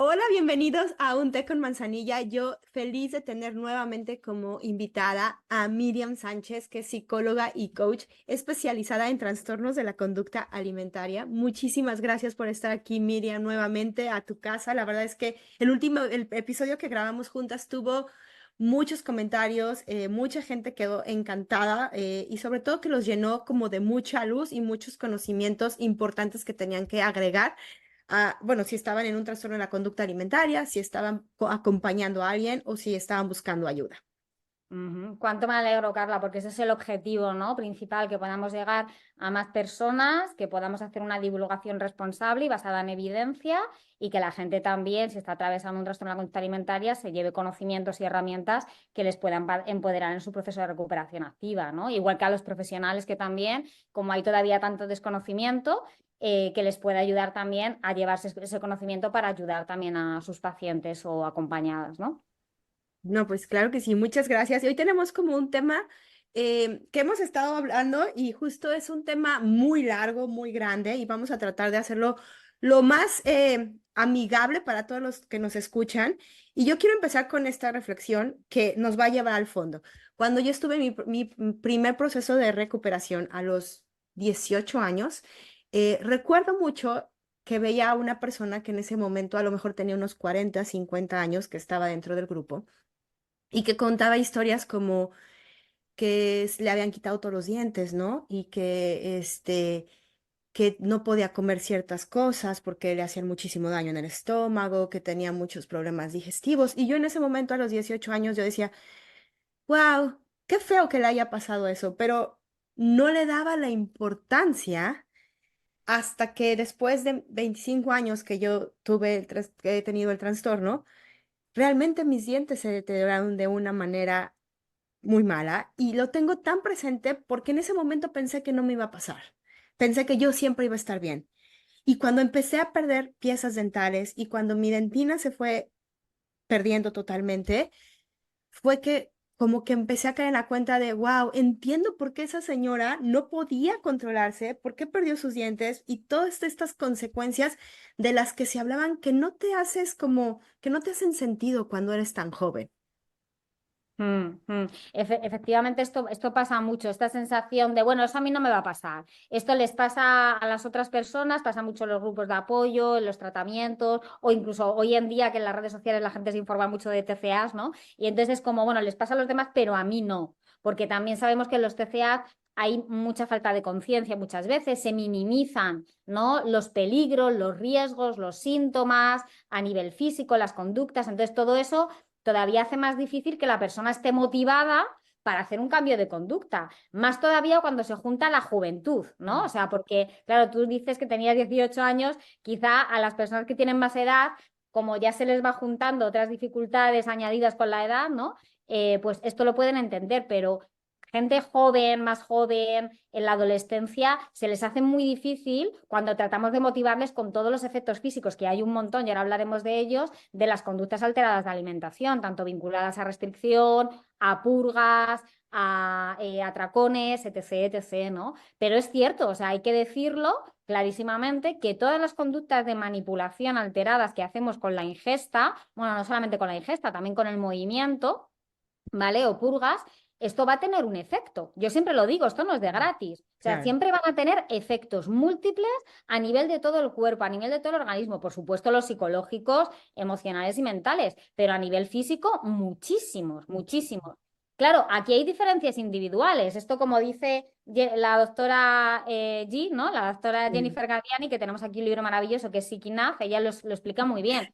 Hola, bienvenidos a Un Té con Manzanilla. Yo feliz de tener nuevamente como invitada a Miriam Sánchez, que es psicóloga y coach especializada en trastornos de la conducta alimentaria. Muchísimas gracias por estar aquí, Miriam, nuevamente a tu casa. La verdad es que el episodio que grabamos juntas tuvo muchos comentarios, mucha gente quedó encantada y sobre todo que los llenó como de mucha luz y muchos conocimientos importantes que tenían que agregar bueno, si estaban en un trastorno de la conducta alimentaria, si estaban acompañando a alguien o si estaban buscando ayuda. Ujú. Cuánto me alegro, Carla, porque ese es el objetivo, ¿no? Principal, que podamos llegar a más personas, que podamos hacer una divulgación responsable y basada en evidencia y que la gente también, si está atravesando un trastorno de la conducta alimentaria, se lleve conocimientos y herramientas que les puedan empoderar en su proceso de recuperación activa, ¿no? Igual que a los profesionales que también, como hay todavía tanto desconocimiento, que les pueda ayudar también a llevarse ese conocimiento para ayudar también a sus pacientes o acompañadas, ¿no? No, pues claro que sí, muchas gracias. Y hoy tenemos como un tema que hemos estado hablando y justo es un tema muy largo, muy grande y vamos a tratar de hacerlo lo más amigable para todos los que nos escuchan. Y yo quiero empezar con esta reflexión que nos va a llevar al fondo. Cuando yo estuve en mi primer proceso de recuperación a los 18 años, recuerdo mucho que veía a una persona que en ese momento a lo mejor tenía unos 40, 50 años, que estaba dentro del grupo y que contaba historias como que le habían quitado todos los dientes, ¿no? Y que que no podía comer ciertas cosas porque le hacían muchísimo daño en el estómago, que tenía muchos problemas digestivos. Y yo en ese momento, a los 18 años, yo decía, wow, qué feo que le haya pasado eso, pero no le daba la importancia hasta que después de 25 años que yo que he tenido el trastorno, realmente mis dientes se deterioraron de una manera muy mala y lo tengo tan presente porque en ese momento pensé que no me iba a pasar. Pensé que yo siempre iba a estar bien. Y cuando empecé a perder piezas dentales y cuando mi dentina se fue perdiendo totalmente, fue que como que empecé a caer en la cuenta de, wow, entiendo por qué esa señora no podía controlarse, por qué perdió sus dientes y todas estas consecuencias de las que se hablaban que no te haces como, que no te hacen sentido cuando eres tan joven. Efectivamente, esto pasa mucho, esta sensación de, bueno, eso a mí no me va a pasar. Esto les pasa a las otras personas, pasa mucho en los grupos de apoyo, en los tratamientos, o incluso hoy en día que en las redes sociales la gente se informa mucho de TCAs, ¿no? Y entonces es como, bueno, les pasa a los demás, pero a mí no, porque también sabemos que en los TCAs hay mucha falta de conciencia muchas veces, se minimizan, ¿no? Los peligros, los riesgos, los síntomas a nivel físico, las conductas, entonces todo eso todavía hace más difícil que la persona esté motivada para hacer un cambio de conducta. Más todavía cuando se junta la juventud, ¿no? O sea, porque, claro, tú dices que tenías 18 años, quizá a las personas que tienen más edad, como ya se les va juntando otras dificultades añadidas con la edad, ¿no? Pues esto lo pueden entender, pero gente joven, más joven, en la adolescencia, se les hace muy difícil cuando tratamos de motivarles con todos los efectos físicos, que hay un montón, y ahora hablaremos de ellos, de las conductas alteradas de alimentación, tanto vinculadas a restricción, a purgas, a atracones, etc., etc., ¿no? Pero es cierto, o sea, hay que decirlo clarísimamente que todas las conductas de manipulación alteradas que hacemos con la ingesta, bueno, no solamente con la ingesta, también con el movimiento, ¿vale? O purgas, esto va a tener un efecto. Yo siempre lo digo, esto no es de gratis. O sea, Claro. siempre van a tener efectos múltiples a nivel de todo el cuerpo, a nivel de todo el organismo. Por supuesto, los psicológicos, emocionales y mentales, pero a nivel físico, muchísimos, muchísimos. Claro, aquí hay diferencias individuales. Esto, como dice la doctora G, ¿no? La doctora Sí. Jennifer Galliani, que tenemos aquí un libro maravilloso que es Sick Enough, ella lo explica muy bien.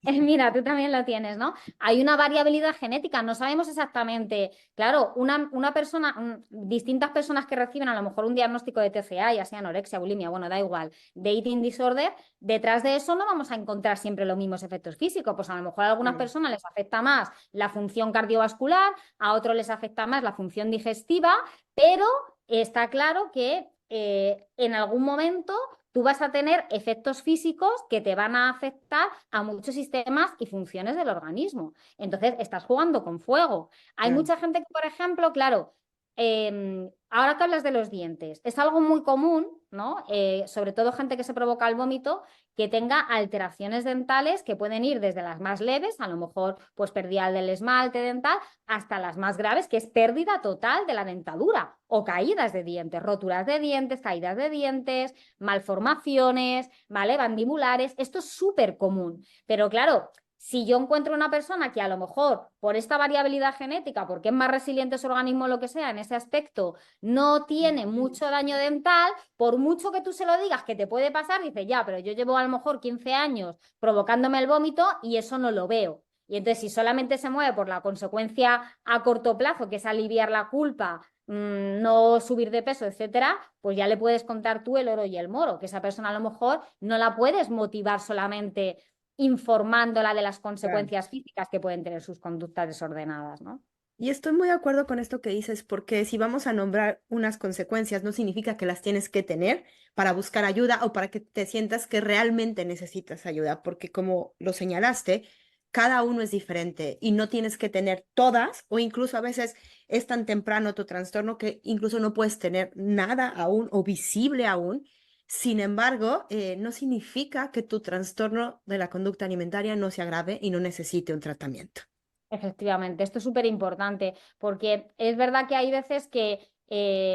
Mira, tú también lo tienes, ¿no? Hay una variabilidad genética, no sabemos exactamente, claro, una persona, distintas personas que reciben a lo mejor un diagnóstico de TCA, ya sea anorexia, bulimia, bueno, da igual, de eating disorder, detrás de eso no vamos a encontrar siempre los mismos efectos físicos, pues a lo mejor a algunas Sí. personas les afecta más la función cardiovascular, a otros les afecta más la función digestiva, pero está claro que en algún momento tú vas a tener efectos físicos que te van a afectar a muchos sistemas y funciones del organismo. Entonces, estás jugando con fuego. Hay Claro. mucha gente que, por ejemplo, claro, ahora que hablas de los dientes, es algo muy común, ¿no? Sobre todo gente que se provoca el vómito, que tenga alteraciones dentales que pueden ir desde las más leves, a lo mejor pues pérdida del esmalte dental, hasta las más graves, que es pérdida total de la dentadura o caídas de dientes, roturas de dientes, caídas de dientes, malformaciones, ¿vale? Mandibulares. Esto es súper común. Pero claro, si yo encuentro una persona que a lo mejor por esta variabilidad genética, porque es más resiliente su organismo o lo que sea en ese aspecto, no tiene mucho daño dental, por mucho que tú se lo digas que te puede pasar, dice, ya, pero yo llevo a lo mejor 15 años provocándome el vómito y eso no lo veo. Y entonces, si solamente se mueve por la consecuencia a corto plazo, que es aliviar la culpa, no subir de peso, etcétera, pues ya le puedes contar tú el oro y el moro, que esa persona a lo mejor no la puedes motivar solamente informándola de las Claro. consecuencias físicas que pueden tener sus conductas desordenadas, ¿no? Y estoy muy de acuerdo con esto que dices, porque si vamos a nombrar unas consecuencias, no significa que las tienes que tener para buscar ayuda o para que te sientas que realmente necesitas ayuda, porque como lo señalaste, cada uno es diferente y no tienes que tener todas, o incluso a veces es tan temprano tu trastorno que incluso no puedes tener nada aún o visible aún. Sin embargo, no significa que tu trastorno de la conducta alimentaria no se agrave y no necesite un tratamiento. Efectivamente, esto es súper importante porque es verdad que hay veces que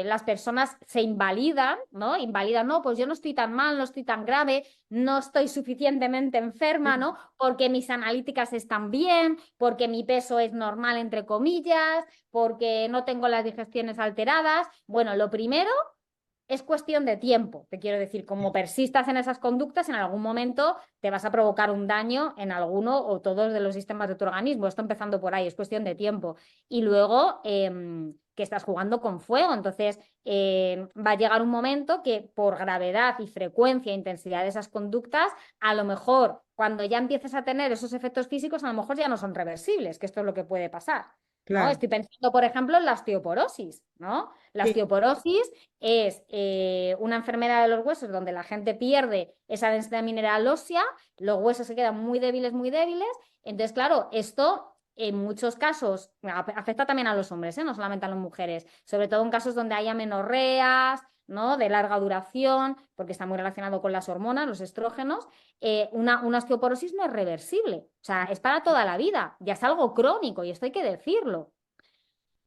las personas se invalidan, ¿no? Invalidan, no, pues yo no estoy tan mal, no estoy tan grave, no estoy suficientemente enferma, ¿no? Porque mis analíticas están bien, porque mi peso es normal, entre comillas, porque no tengo las digestiones alteradas. Bueno, lo primero es cuestión de tiempo, te quiero decir, como persistas en esas conductas, en algún momento te vas a provocar un daño en alguno o todos de los sistemas de tu organismo. Esto empezando por ahí, es cuestión de tiempo. Y luego que estás jugando con fuego, entonces va a llegar un momento que por gravedad y frecuencia e intensidad de esas conductas, a lo mejor cuando ya empieces a tener esos efectos físicos, a lo mejor ya no son reversibles, que esto es lo que puede pasar. ¿No? Claro, Estoy pensando, por ejemplo, en la osteoporosis, ¿no? La sí. osteoporosis es una enfermedad de los huesos donde la gente pierde esa densidad mineral ósea, los huesos se quedan muy débiles, muy débiles. Entonces, claro, esto en muchos casos afecta también a los hombres, no solamente a las mujeres, sobre todo en casos donde haya menorreas, ¿no? De larga duración, porque está muy relacionado con las hormonas, los estrógenos. Una osteoporosis no es reversible, o sea, es para toda la vida, ya es algo crónico y esto hay que decirlo.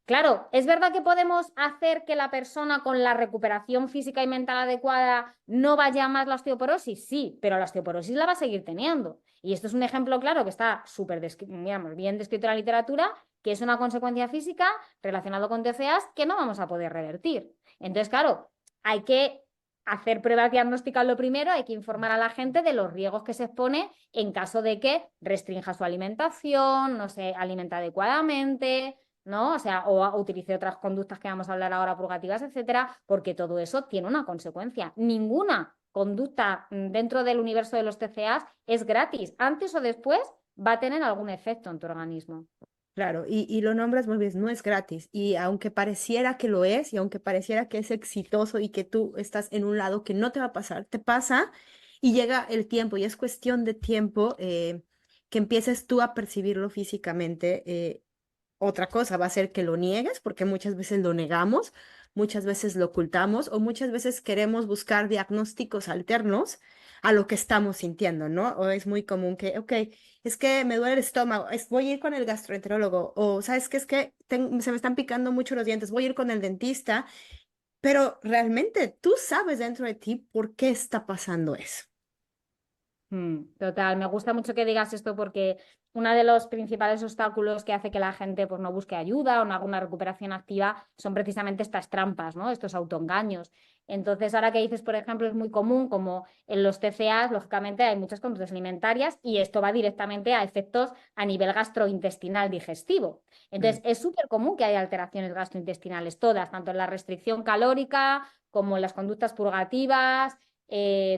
Claro, es verdad que podemos hacer que la persona con la recuperación física y mental adecuada no vaya más la osteoporosis, sí, pero la osteoporosis la va a seguir teniendo. Y esto es un ejemplo claro que está súper bien descrito en la literatura, que es una consecuencia física relacionada con TCAs que no vamos a poder revertir. Entonces, claro, hay que hacer pruebas diagnósticas lo primero, hay que informar a la gente de los riesgos que se expone en caso de que restrinja su alimentación, no se alimenta adecuadamente, ¿no? O sea, o utilice otras conductas que vamos a hablar ahora, purgativas, etcétera, porque todo eso tiene una consecuencia. Ninguna conducta dentro del universo de los TCAs es gratis. Antes o después va a tener algún efecto en tu organismo. Claro, y lo nombras muy bien, no es gratis. Y aunque pareciera que lo es, y aunque pareciera que es exitoso y que tú estás en un lado que no te va a pasar, te pasa y llega el tiempo, y es cuestión de tiempo que empieces tú a percibirlo físicamente. Otra cosa va a ser que lo niegues, porque muchas veces lo negamos, muchas veces lo ocultamos o muchas veces queremos buscar diagnósticos alternos a lo que estamos sintiendo, ¿no? O es muy común que, ok, es que me duele el estómago, voy a ir con el gastroenterólogo, o sabes qué es que se me están picando mucho los dientes, voy a ir con el dentista, pero realmente tú sabes dentro de ti por qué está pasando eso. Total, me gusta mucho que digas esto porque uno de los principales obstáculos que hace que la gente pues, no busque ayuda o no haga una recuperación activa son precisamente estas trampas, ¿no? Estos autoengaños. Entonces, ahora que dices, por ejemplo, es muy común, como en los TCAs, lógicamente hay muchas conductas alimentarias y esto va directamente a efectos a nivel gastrointestinal digestivo. Mm. Entonces, es súper común que haya alteraciones gastrointestinales, todas, tanto en la restricción calórica como en las conductas purgativas,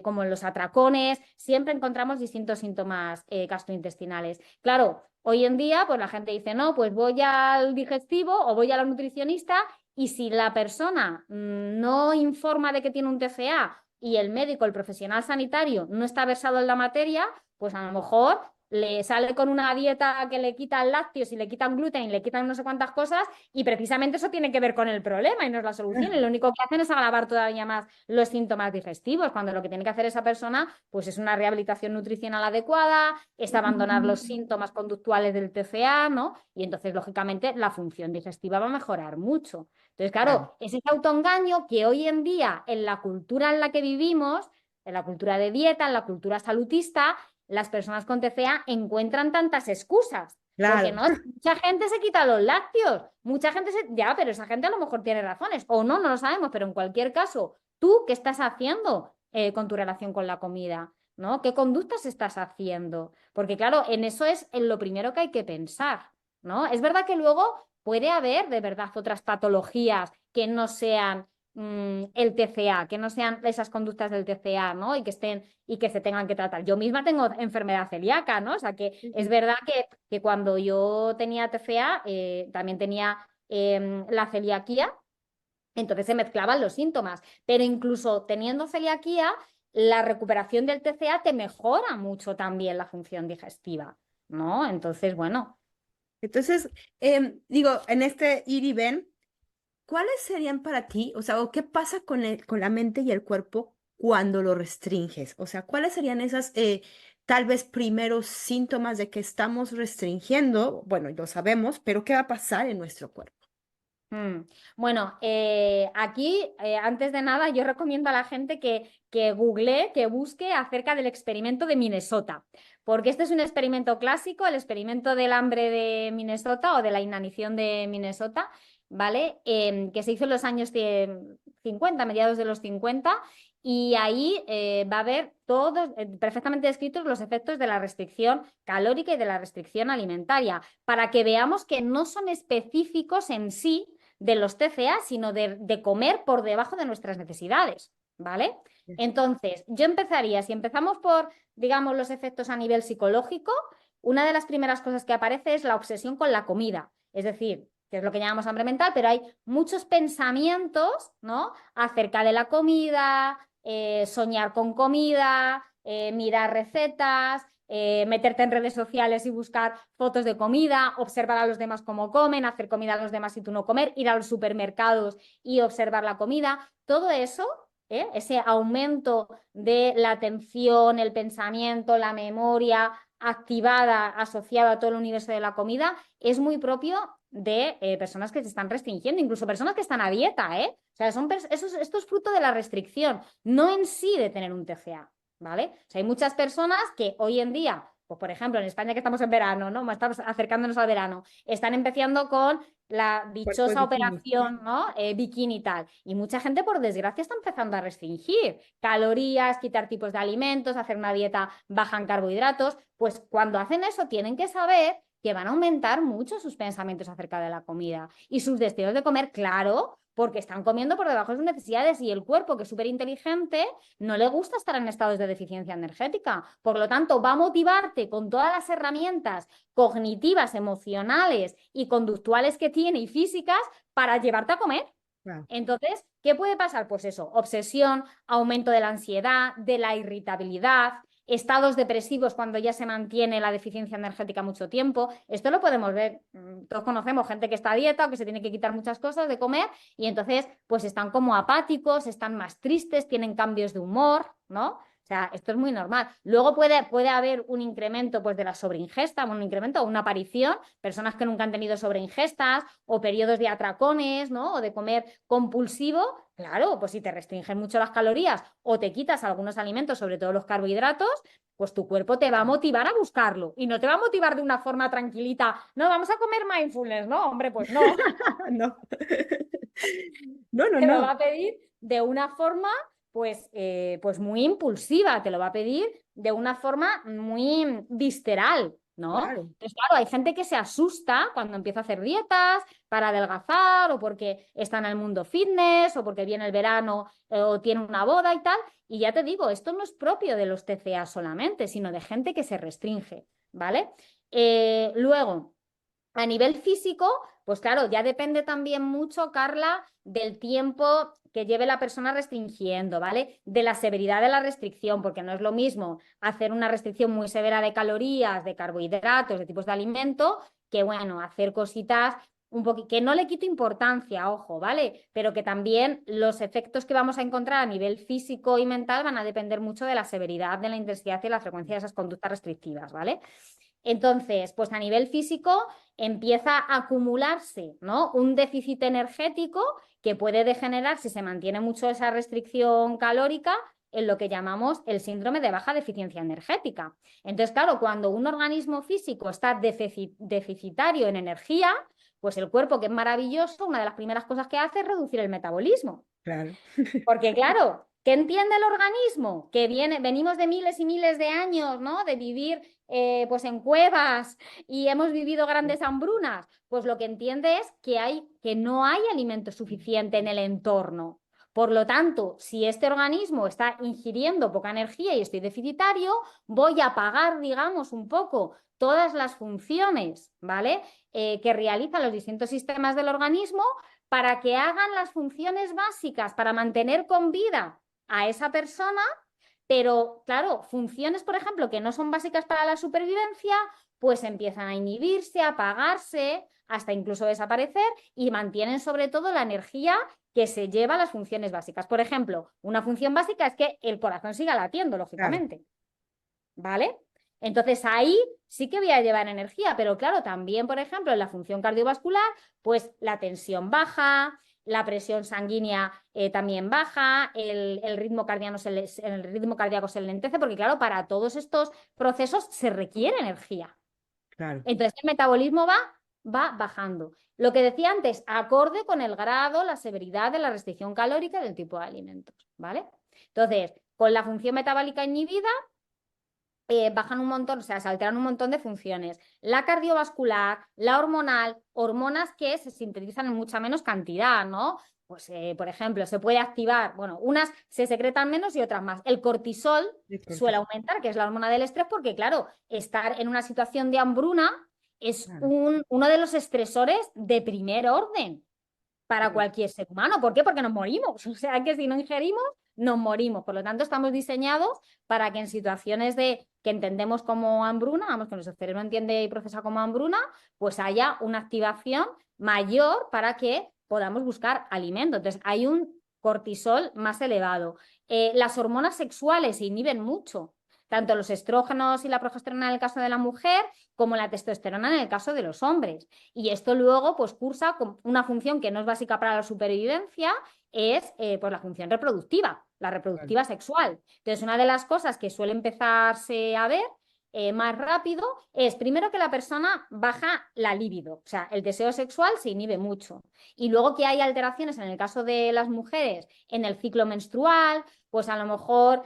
como en los atracones, siempre encontramos distintos síntomas gastrointestinales. Claro, hoy en día, pues la gente dice, no, pues voy al digestivo o voy a la nutricionista y si la persona no informa de que tiene un TCA y el médico, el profesional sanitario, no está versado en la materia, pues a lo mejor le sale con una dieta que le quitan lácteos y le quitan gluten y le quitan no sé cuántas cosas y precisamente eso tiene que ver con el problema y no es la solución. Y lo único que hacen es agravar todavía más los síntomas digestivos, cuando lo que tiene que hacer esa persona pues es una rehabilitación nutricional adecuada, es abandonar los síntomas conductuales del TCA, ¿no? Y entonces, lógicamente, la función digestiva va a mejorar mucho. Entonces, Claro. claro, es ese autoengaño que hoy en día, en la cultura en la que vivimos, en la cultura de dieta, en la cultura salutista, las personas con TCA encuentran tantas excusas. Porque Claro. no, mucha gente se quita los lácteos, mucha gente se. Ya, pero esa gente a lo mejor tiene razones, o no, no lo sabemos, pero en cualquier caso, ¿tú qué estás haciendo con tu relación con la comida? ¿No? ¿Qué conductas estás haciendo? Porque claro, en eso es en lo primero que hay que pensar, ¿no? Es verdad que luego puede haber de verdad otras patologías que no sean el TCA, que no sean esas conductas del TCA, ¿no? Y que estén y que se tengan que tratar. Yo misma tengo enfermedad celíaca, ¿no? O sea que es Ujú. verdad que cuando yo tenía TCA también tenía la celiaquía, entonces se mezclaban los síntomas, pero incluso teniendo celiaquía, la recuperación del TCA te mejora mucho también la función digestiva, ¿no? Entonces, bueno. Entonces, digo, en este ir y ven, ¿cuáles serían para ti, o sea, o qué pasa con con la mente y el cuerpo cuando lo restringes? O sea, ¿cuáles serían esas, tal vez, primeros síntomas de que estamos restringiendo? Bueno, lo sabemos, pero ¿qué va a pasar en nuestro cuerpo? Mm. Bueno, aquí, antes de nada, yo recomiendo a la gente que googlee, que busque acerca del experimento de Minnesota, porque este es un experimento clásico, el experimento del hambre de Minnesota o de la inanición de Minnesota, ¿vale? Que se hizo en los años 50, mediados de los 50, y ahí va a haber todos perfectamente descritos los efectos de la restricción calórica y de la restricción alimentaria, para que veamos que no son específicos en sí de los TCA, sino de comer por debajo de nuestras necesidades, ¿vale? Entonces, yo empezaría, si empezamos por, digamos, los efectos a nivel psicológico, una de las primeras cosas que aparece es la obsesión con la comida, es decir, que es lo que llamamos hambre mental, pero hay muchos pensamientos, ¿no? Acerca de la comida, soñar con comida, mirar recetas, meterte en redes sociales y buscar fotos de comida, observar a los demás cómo comen, hacer comida a los demás y tú no comer, ir a los supermercados y observar la comida, todo eso, ese aumento de la atención, el pensamiento, la memoria activada, asociada a todo el universo de la comida, es muy propio de personas que se están restringiendo, incluso personas que están a dieta, ¿eh? O sea, esto es fruto de la restricción, no en sí de tener un TCA. ¿Vale? O sea, hay muchas personas que hoy en día, pues por ejemplo, en España que estamos en verano, ¿no? Estamos acercándonos al verano, están empezando con la Cuerpo de dichosa bikini. operación, ¿no? Bikini y tal. Y mucha gente, por desgracia, está empezando a restringir calorías, quitar tipos de alimentos, hacer una dieta baja en carbohidratos. Pues cuando hacen eso, tienen que saber que van a aumentar mucho sus pensamientos acerca de la comida y sus deseos de comer, claro, porque están comiendo por debajo de sus necesidades y el cuerpo, que es súper inteligente, no le gusta estar en estados de deficiencia energética. Por lo tanto, va a motivarte con todas las herramientas cognitivas, emocionales y conductuales que tiene y físicas para llevarte a comer. Wow. Entonces, ¿qué puede pasar? Pues eso, obsesión, aumento de la ansiedad, de la irritabilidad, estados depresivos cuando ya se mantiene la deficiencia energética mucho tiempo. Esto lo podemos ver, todos conocemos gente que está a dieta o que se tiene que quitar muchas cosas de comer y entonces pues están como apáticos, están más tristes, tienen cambios de humor, ¿no? O sea, esto es muy normal. Luego puede haber un incremento pues, de la sobreingesta, un incremento o una aparición, personas que nunca han tenido sobreingestas o periodos de atracones, ¿no? O de comer compulsivo. Claro, pues si te restringen mucho las calorías o te quitas algunos alimentos, sobre todo los carbohidratos, pues tu cuerpo te va a motivar a buscarlo y no te va a motivar de una forma tranquilita. No, vamos a comer mindfulness, ¿no? Hombre, pues no. No. No, no, Te lo va no. a pedir de una forma, pues muy impulsiva, te lo va a pedir de una forma muy visceral, ¿no? Claro. Entonces, claro, hay gente que se asusta cuando empieza a hacer dietas para adelgazar o porque está en el mundo fitness o porque viene el verano o tiene una boda y tal. Y ya te digo, esto no es propio de los TCA solamente, sino de gente que se restringe, ¿vale? Luego, a nivel físico, Pues claro, ya depende también mucho, Carla, del tiempo que lleve la persona restringiendo, ¿vale? De la severidad de la restricción, porque no es lo mismo hacer una restricción muy severa de calorías, de carbohidratos, de tipos de alimento, que bueno, hacer cositas un poquito, que no le quito importancia, ojo, ¿vale? Pero que también los efectos que vamos a encontrar a nivel físico y mental van a depender mucho de la severidad, de la intensidad y la frecuencia de esas conductas restrictivas, ¿vale? Entonces, pues a nivel físico empieza a acumularse, ¿no? Un déficit energético que puede degenerar si se mantiene mucho esa restricción calórica en lo que llamamos el síndrome de baja deficiencia energética. Entonces, claro, cuando un organismo físico está deficitario en energía, pues el cuerpo, que es maravilloso, una de las primeras cosas que hace es reducir el metabolismo. Claro. Porque claro, ¿qué entiende el organismo? Que venimos de miles y miles de años, ¿no? De vivir pues en cuevas y hemos vivido grandes hambrunas. Pues lo que entiende es que no hay alimento suficiente en el entorno. Por lo tanto, si este organismo está ingiriendo poca energía y estoy deficitario, voy a apagar, digamos, un poco todas las funciones, ¿vale? Que realizan los distintos sistemas del organismo para que hagan las funciones básicas para mantener con vida a esa persona, pero claro, funciones, por ejemplo, que no son básicas para la supervivencia, pues empiezan a inhibirse, a apagarse, hasta incluso desaparecer y mantienen sobre todo la energía que se lleva a las funciones básicas. Por ejemplo, una función básica es que el corazón siga latiendo, Claro. lógicamente, ¿vale? Entonces ahí sí que voy a llevar energía, pero claro, también, por ejemplo, en la función cardiovascular, pues la tensión baja, la presión sanguínea también baja, el ritmo el ritmo cardíaco se lentece, porque claro, para todos estos procesos se requiere energía. Claro. Entonces el metabolismo va bajando. Lo que decía antes, acorde con el grado, la severidad de la restricción calórica del tipo de alimentos, ¿vale? Entonces, con la función metabólica inhibida, bajan un montón, o sea, se alteran un montón de funciones. La cardiovascular, la hormonal, hormonas que se sintetizan en mucha menos cantidad, ¿no? Pues, por ejemplo, se puede activar, bueno, unas se secretan menos y otras más. El cortisol De suele cortisol. aumentar, que es la hormona del estrés, porque, claro, estar en una situación de hambruna es Claro. uno de los estresores de primer orden para Claro. cualquier ser humano. ¿Por qué? Porque nos morimos. O sea que si no ingerimos, nos morimos. Por lo tanto, estamos diseñados para que en situaciones de que entendemos como hambruna, vamos, que nuestro cerebro entiende y procesa como hambruna, pues haya una activación mayor para que podamos buscar alimento. Entonces, hay un cortisol más elevado. Las hormonas sexuales se inhiben mucho, tanto los estrógenos y la progesterona en el caso de la mujer, como la testosterona en el caso de los hombres. Y esto luego pues cursa con una función que no es básica para la supervivencia, es pues la función reproductiva, la Claro. reproductiva sexual. Entonces, una de las cosas que suele empezarse a ver más rápido es primero que la persona baja la libido, o sea, el deseo sexual se inhibe mucho. Y luego que hay alteraciones en el caso de las mujeres en el ciclo menstrual, pues a lo mejor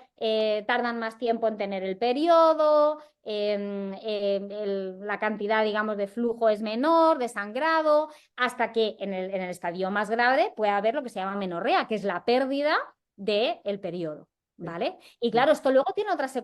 tardan más tiempo en tener el periodo, la cantidad, digamos, de flujo es menor, de sangrado, hasta que en el estadio más grave puede haber lo que se llama menorrea, que es la pérdida del periodo. ¿Vale? Y Sí. claro, esto luego tiene otras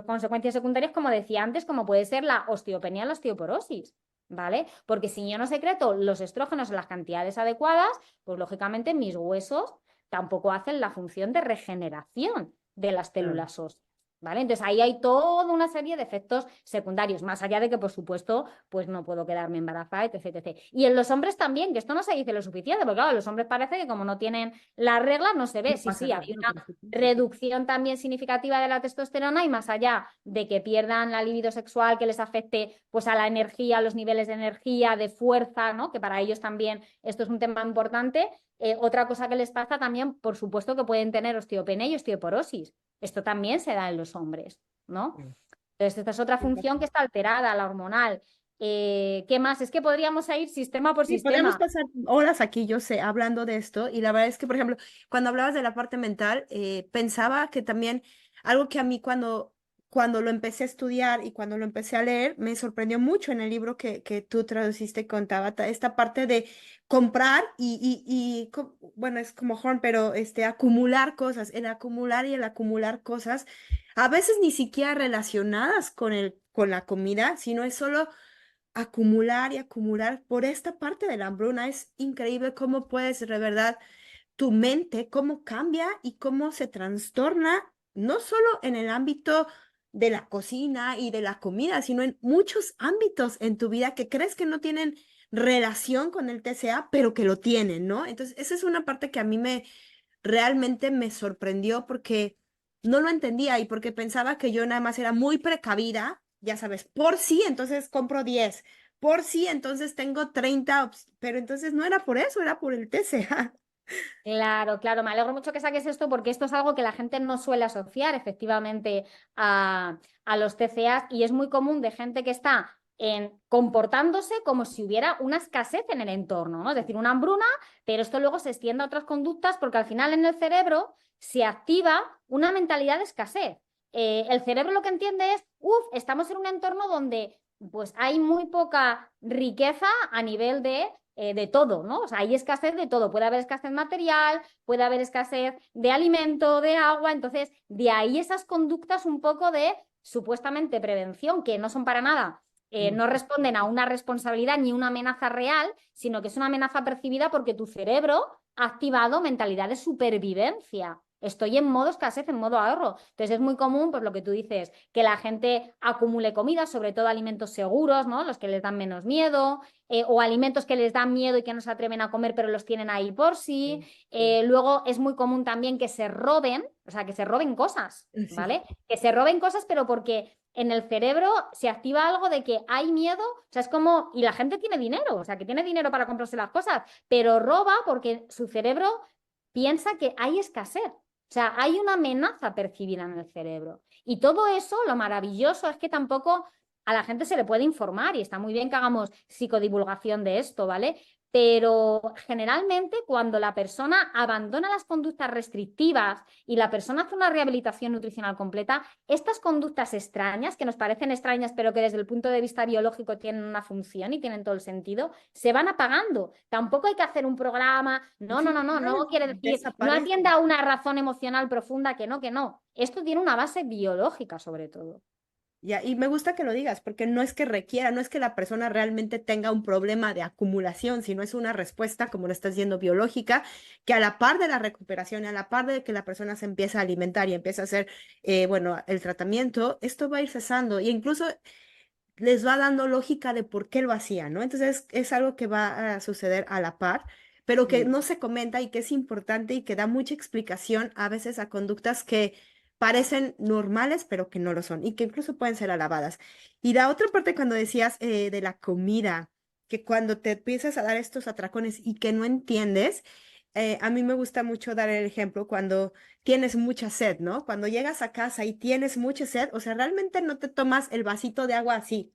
consecuencias secundarias, como decía antes, como puede ser la osteopenia, la osteoporosis. ¿Vale? Porque si yo no secreto los estrógenos en las cantidades adecuadas, pues lógicamente mis huesos tampoco hacen la función de regeneración de las Claro. células óseas. ¿Vale? Entonces ahí hay toda una serie de efectos secundarios, más allá de que, por supuesto, pues no puedo quedarme embarazada, etc, etc. Y en los hombres también, que esto no se dice lo suficiente, porque claro, los hombres parece que como no tienen la regla, no se ve. No Sí, pasa sí, nada, hay no, una por supuesto, sí. reducción también significativa de la testosterona y más allá de que pierdan la libido sexual, que les afecte pues a la energía, a los niveles de energía, de fuerza, ¿no? Que para ellos también esto es un tema importante. Otra cosa que les pasa también, por supuesto, que pueden tener osteopenia y osteoporosis. Esto también se da en los hombres, ¿no? Sí. Entonces, esta es otra función que está alterada, la hormonal. ¿Qué más? Es que podríamos ir sistema por Sí, podríamos sistema. pasar horas aquí, yo sé, hablando de esto, y la verdad es que, por ejemplo, cuando hablabas de la parte mental, pensaba que también algo que a mí cuando lo empecé a estudiar y cuando lo empecé a leer, me sorprendió mucho en el libro que tú traduciste con Tabata, esta parte de comprar bueno, es como Horn, pero acumular cosas, el acumular y el acumular cosas, a veces ni siquiera relacionadas con con la comida, sino es solo acumular y acumular por esta parte de la hambruna. Es increíble cómo puedes, de verdad, tu mente, cómo cambia y cómo se trastorna, no solo en el ámbito de la cocina y de la comida, sino en muchos ámbitos en tu vida que crees que no tienen relación con el TCA, pero que lo tienen, ¿no? Entonces, esa es una parte que a mí me realmente me sorprendió porque no lo entendía y porque pensaba que yo nada más era muy precavida, ya sabes, por sí, entonces compro 10 por sí, entonces tengo 30 pero entonces no era por eso, era por el TCA. Claro, claro, me alegro mucho que saques esto porque esto es algo que la gente no suele asociar efectivamente a los TCAs y es muy común de gente que está comportándose como si hubiera una escasez en el entorno, ¿no? Es decir, una hambruna, pero esto luego se extiende a otras conductas porque al final en el cerebro se activa una mentalidad de escasez. El cerebro lo que entiende es, uff, estamos en un entorno donde pues hay muy poca riqueza a nivel de todo, ¿no? O sea, hay escasez de todo. Puede haber escasez material, puede haber escasez de alimento, de agua. Entonces, de ahí esas conductas un poco de supuestamente prevención, que no son para nada, no responden a una responsabilidad ni una amenaza real, sino que es una amenaza percibida porque tu cerebro ha activado mentalidad de supervivencia. Estoy en modo escasez, en modo ahorro. Entonces es muy común, pues lo que tú dices, que la gente acumule comida, sobre todo alimentos seguros, ¿no? Los que les dan menos miedo, o alimentos que les dan miedo y que no se atreven a comer, pero los tienen ahí por sí. Luego es muy común también que se roben, o sea, que se roben cosas, Sí. ¿vale? Que se roben cosas, pero porque en el cerebro se activa algo de que hay miedo, o sea, es como, y la gente tiene dinero, o sea, que tiene dinero para comprarse las cosas, pero roba porque su cerebro piensa que hay escasez. O sea, hay una amenaza percibida en el cerebro. Y todo eso, lo maravilloso es que tampoco a la gente se le puede informar y está muy bien que hagamos psicodivulgación de esto, ¿vale? Pero generalmente cuando la persona abandona las conductas restrictivas y la persona hace una rehabilitación nutricional completa, estas conductas extrañas, que nos parecen extrañas pero que desde el punto de vista biológico tienen una función y tienen todo el sentido, se van apagando. Tampoco hay que hacer un programa, no, no, Sí, no, no, no quiere decir, no atienda desaparece. a una razón emocional profunda que no, que no. Esto tiene una base biológica sobre todo. Ya, y me gusta que lo digas, porque no es que requiera, no es que la persona realmente tenga un problema de acumulación, sino es una respuesta, como lo estás diciendo, biológica, que a la par de la recuperación, a la par de que la persona se empieza a alimentar y empieza a hacer, bueno, el tratamiento, esto va a ir cesando e incluso les va dando lógica de por qué lo hacía, ¿no? Entonces es algo que va a suceder a la par, pero que Mm. no se comenta y que es importante y que da mucha explicación a veces a conductas que parecen normales, pero que no lo son y que incluso pueden ser alabadas. Y la otra parte cuando decías de la comida, que cuando te empiezas a dar estos atracones y que no entiendes, a mí me gusta mucho dar el ejemplo cuando tienes mucha sed, ¿no? Cuando llegas a casa y tienes mucha sed, o sea, realmente no te tomas el vasito de agua así,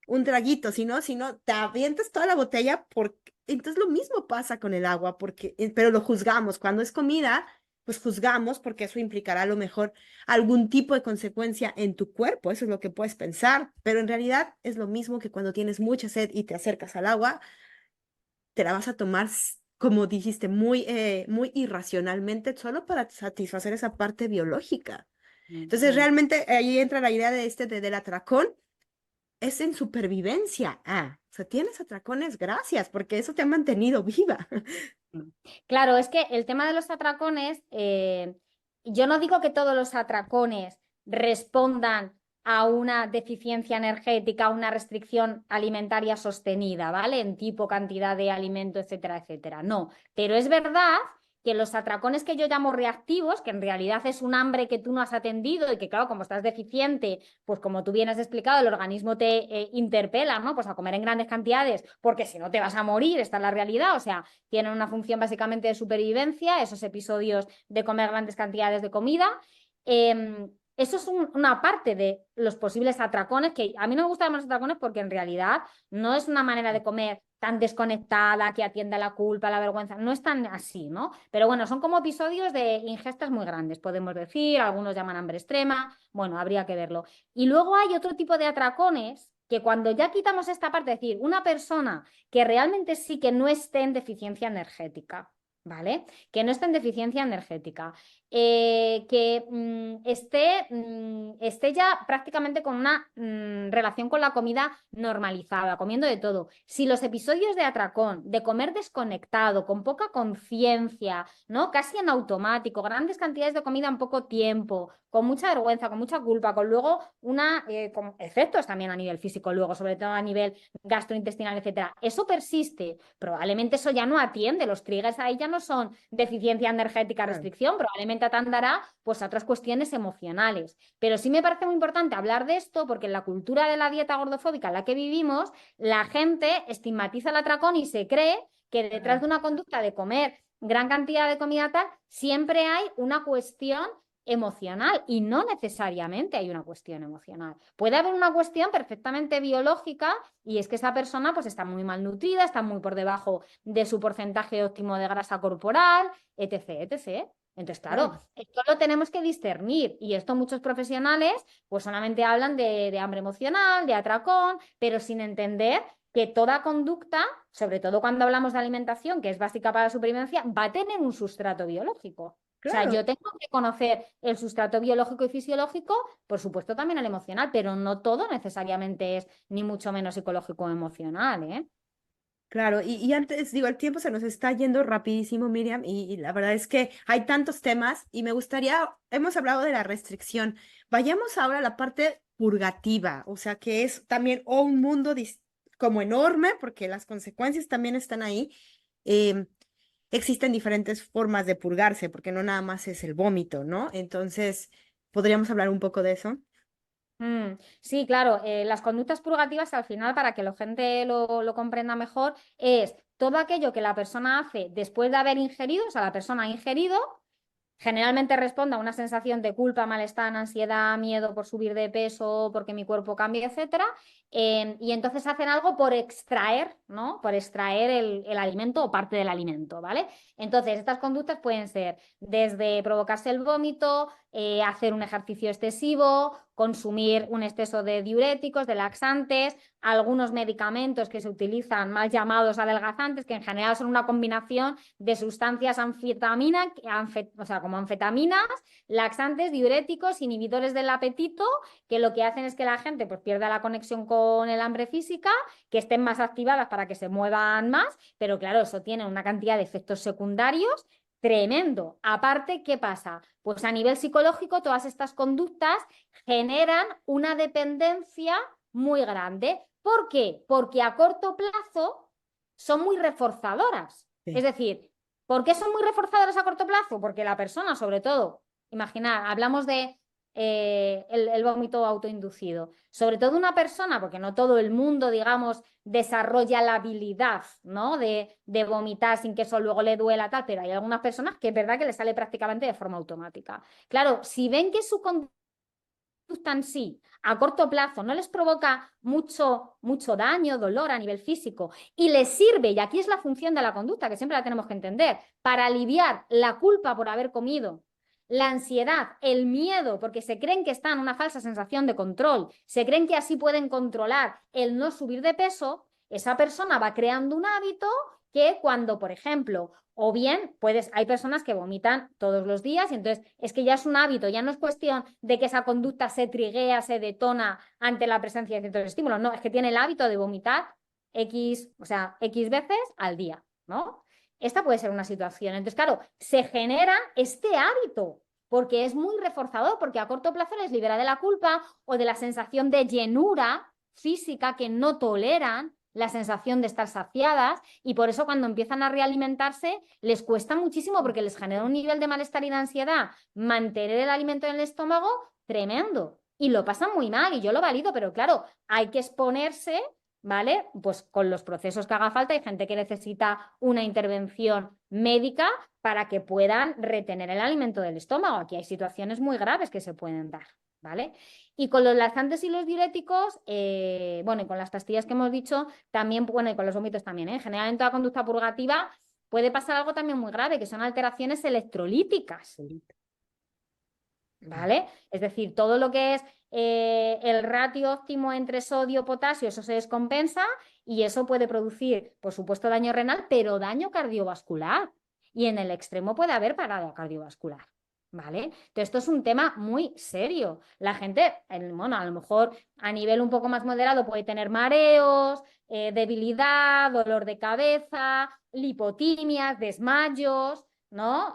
un traguito, sino te avientas toda la botella porque entonces lo mismo pasa con el agua, porque, pero lo juzgamos. Cuando es comida, pues juzgamos porque eso implicará a lo mejor algún tipo de consecuencia en tu cuerpo, eso es lo que puedes pensar, pero en realidad es lo mismo que cuando tienes mucha sed y te acercas al agua, te la vas a tomar, como dijiste, muy irracionalmente, solo para satisfacer esa parte biológica. Entonces, Mm. realmente ahí entra la idea de del atracón es en supervivencia. Ah, o sea, tienes atracones, gracias, porque eso te ha mantenido viva. Claro, es que el tema de los atracones, yo no digo que todos los atracones respondan a una deficiencia energética, a una restricción alimentaria sostenida, ¿vale? En tipo, cantidad de alimento, etcétera, etcétera. No, pero es verdad que los atracones que yo llamo reactivos, que en realidad es un hambre que tú no has atendido y que, claro, como estás deficiente, pues como tú bien has explicado, el organismo te interpela, ¿no? Pues a comer en grandes cantidades, porque si no te vas a morir, esta es la realidad, o sea, tienen una función básicamente de supervivencia, esos episodios de comer grandes cantidades de comida. Eso es una parte de los posibles atracones, que a mí no me gustan los atracones porque en realidad no es una manera de comer tan desconectada que atienda la culpa, la vergüenza, no es tan así, ¿no? Pero bueno, son como episodios de ingestas muy grandes, podemos decir, algunos llaman hambre extrema, bueno, habría que verlo. Y luego hay otro tipo de atracones que cuando ya quitamos esta parte, es decir, una persona que realmente sí que no esté en deficiencia energética, ¿vale? Que no esté en deficiencia energética. que esté ya prácticamente con una relación con la comida normalizada, comiendo de todo. Si los episodios de atracón, de comer desconectado, con poca conciencia, ¿no? Casi en automático, grandes cantidades de comida en poco tiempo, con mucha vergüenza, con mucha culpa, con luego con efectos también a nivel físico, luego, sobre todo a nivel gastrointestinal, etcétera. Eso persiste. Probablemente eso ya no atiende. Los triggers ahí ya no son deficiencia energética, Claro. restricción, probablemente atenderá pues a otras cuestiones emocionales. Pero sí me parece muy importante hablar de esto porque en la cultura de la dieta gordofóbica en la que vivimos, la gente estigmatiza el atracón y se cree que detrás Claro. de una conducta de comer gran cantidad de comida tal, siempre hay una cuestión emocional y no necesariamente hay una cuestión emocional. Puede haber una cuestión perfectamente biológica y es que esa persona pues está muy malnutrida, está muy por debajo de su porcentaje óptimo de grasa corporal, etc, etc. Entonces, claro, Claro. esto lo tenemos que discernir y esto muchos profesionales pues solamente hablan de hambre emocional, de atracón, pero sin entender que toda conducta, sobre todo cuando hablamos de alimentación, que es básica para la supervivencia, va a tener un sustrato biológico. O sea, Claro. yo tengo que conocer el sustrato biológico y fisiológico, por supuesto también el emocional, pero no todo necesariamente es ni mucho menos psicológico o emocional, ¿eh? Claro, y antes, digo, el tiempo se nos está yendo rapidísimo, Miriam, y la verdad es que hay tantos temas y me gustaría, hemos hablado de la restricción, vayamos ahora a la parte purgativa, o sea, que es también un mundo como enorme, porque las consecuencias también están ahí. Em, Existen diferentes formas de purgarse, porque no nada más es el vómito, ¿no? Entonces, ¿podríamos hablar un poco de eso? Sí, claro, las conductas purgativas al final, para que la gente lo comprenda mejor, es todo aquello que la persona hace después de haber ingerido, o sea, la persona ha ingerido. Generalmente responde a una sensación de culpa, malestar, ansiedad, miedo por subir de peso, porque mi cuerpo cambia, etcétera. Y entonces hacen algo por extraer, ¿no? Por extraer el alimento o parte del alimento, ¿vale? Entonces, estas conductas pueden ser desde provocarse el vómito, hacer un ejercicio excesivo, consumir un exceso de diuréticos, de laxantes, algunos medicamentos que se utilizan, mal llamados adelgazantes, que en general son una combinación de sustancias o sea, como anfetaminas, laxantes, diuréticos, inhibidores del apetito, que lo que hacen es que la gente pues, pierda la conexión con el hambre física, que estén más activadas para que se muevan más, pero claro, eso tiene una cantidad de efectos secundarios tremendo. Aparte, ¿qué pasa? Pues a nivel psicológico, todas estas conductas generan una dependencia muy grande. ¿Por qué? Porque a corto plazo son muy reforzadoras. Es Sí. decir, ¿por qué son muy reforzadoras a corto plazo? Porque la persona, sobre todo, imaginar, hablamos de el vómito autoinducido. Sobre todo una persona, porque no todo el mundo, digamos, desarrolla la habilidad, ¿no? de vomitar sin que eso luego le duela, tal, pero hay algunas personas que es verdad que le sale prácticamente de forma automática. Claro, si ven que su conducta en sí a corto plazo no les provoca mucho daño, dolor a nivel físico y les sirve, y aquí es la función de la conducta, que siempre la tenemos que entender, para aliviar la culpa por haber comido, la ansiedad, el miedo, porque se creen que están en una falsa sensación de control, se creen que así pueden controlar el no subir de peso, esa persona va creando un hábito que cuando, por ejemplo, o bien hay personas que vomitan todos los días y entonces es que ya es un hábito, ya no es cuestión de que esa conducta se triguea, se detona ante la presencia de ciertos estímulos, no, es que tiene el hábito de vomitar X, o sea, X veces al día, ¿no? Esta puede ser una situación. Entonces, claro, se genera este hábito porque es muy reforzador, porque a corto plazo les libera de la culpa o de la sensación de llenura física que no toleran, la sensación de estar saciadas y por eso cuando empiezan a realimentarse les cuesta muchísimo porque les genera un nivel de malestar y de ansiedad mantener el alimento en el estómago tremendo y lo pasan muy mal y yo lo valido, pero claro, hay que exponerse, ¿vale? Pues con los procesos que haga falta, hay gente que necesita una intervención médica para que puedan retener el alimento del estómago. Aquí hay situaciones muy graves que se pueden dar, ¿vale? Y con los laxantes y los diuréticos, bueno, y con las pastillas que hemos dicho, también, bueno, y con los vómitos también, ¿eh? En general, en toda conducta purgativa puede pasar algo también muy grave, que son alteraciones electrolíticas, ¿vale? Es decir, todo lo que es el ratio óptimo entre sodio-potasio, eso se descompensa y eso puede producir, por supuesto, daño renal, pero daño cardiovascular. Y en el extremo puede haber parada cardiovascular. ¿vale? Entonces, esto es un tema muy serio. La gente, bueno, a lo mejor a nivel un poco más moderado puede tener mareos, debilidad, dolor de cabeza, lipotimias, desmayos, ¿no?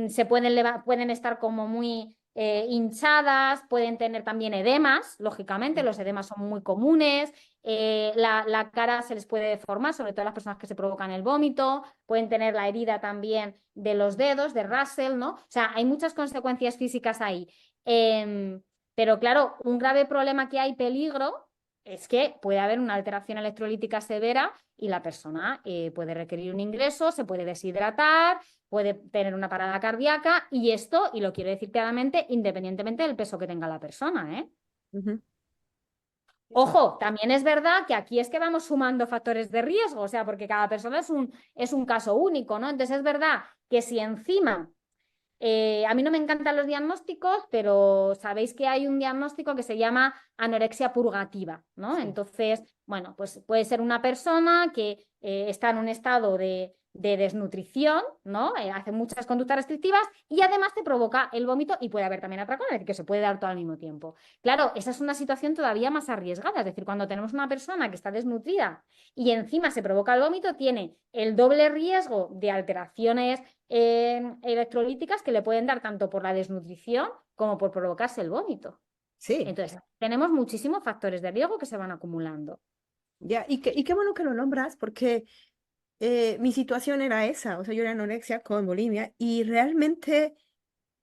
Se pueden estar como muy hinchadas, pueden tener también edemas, lógicamente, los edemas son muy comunes, la cara se les puede deformar, sobre todo las personas que se provocan el vómito, pueden tener la herida también de los dedos, de Russell, ¿no? O sea, hay muchas consecuencias físicas ahí. Pero claro, un grave problema que hay peligro es que puede haber una alteración electrolítica severa y la persona puede requerir un ingreso, se puede deshidratar, puede tener una parada cardíaca y esto, y lo quiero decir claramente, independientemente del peso que tenga la persona, ¿eh? Ujú. Ojo, también es verdad que aquí es que vamos sumando factores de riesgo, o sea, porque cada persona es un caso único, ¿no? Entonces es verdad que si encima a mí no me encantan los diagnósticos, pero sabéis que hay un diagnóstico que se llama anorexia purgativa, ¿no? Sí. Entonces, bueno, pues puede ser una persona que está en un estado de desnutrición, ¿no? Hace muchas conductas restrictivas y además te provoca el vómito y puede haber también atracón, es decir, que se puede dar todo al mismo tiempo. Claro, esa es una situación todavía más arriesgada, es decir, cuando tenemos una persona que está desnutrida y encima se provoca el vómito, tiene el doble riesgo de alteraciones electrolíticas que le pueden dar tanto por la desnutrición como por provocarse el vómito. Sí, Entonces, tenemos muchísimos factores de riesgo que se van acumulando. ya, y qué bueno que lo nombras, porque mi situación era esa, o sea, yo era anorexia con bulimia y realmente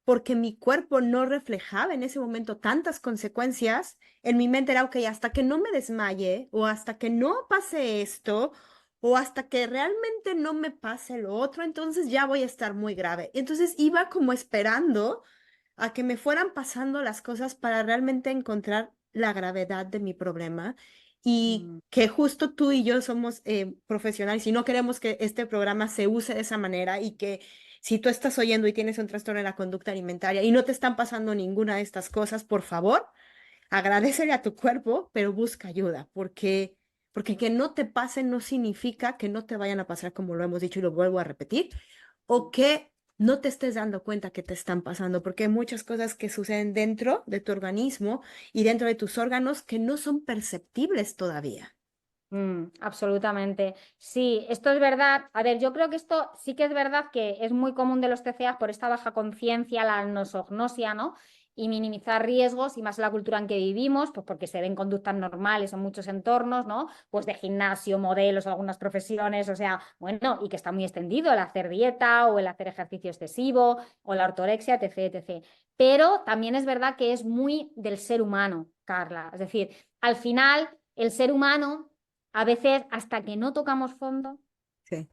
porque mi cuerpo no reflejaba en ese momento tantas consecuencias, en mi mente era, ok, hasta que no me desmaye o hasta que no pase esto o hasta que realmente no me pase lo otro, entonces ya voy a estar muy grave. Entonces iba como esperando a que me fueran pasando las cosas para realmente encontrar la gravedad de mi problema y Mm, que justo tú y yo somos profesionales y no queremos que este programa se use de esa manera y que si tú estás oyendo y tienes un trastorno de la conducta alimentaria y no te están pasando ninguna de estas cosas, por favor, agradecele a tu cuerpo, pero busca ayuda, porque que no te pasen no significa que no te vayan a pasar, como lo hemos dicho y lo vuelvo a repetir, o que no te estés dando cuenta que te están pasando, porque hay muchas cosas que suceden dentro de tu organismo y dentro de tus órganos que no son perceptibles todavía. absolutamente. Sí, esto es verdad. A ver, yo creo que esto sí que es verdad que es muy común de los TCA por esta baja conciencia, la nosognosia, ¿no? Y minimizar riesgos y más en la cultura en que vivimos, pues porque se ven conductas normales en muchos entornos, ¿no? Pues de gimnasio, modelos, algunas profesiones, o sea, bueno, y que está muy extendido el hacer dieta o el hacer ejercicio excesivo o la ortorexia, etc., etc. Pero también es verdad que es muy del ser humano, Carla. Es decir, al final, el ser humano a veces, hasta que no tocamos fondo, Sí.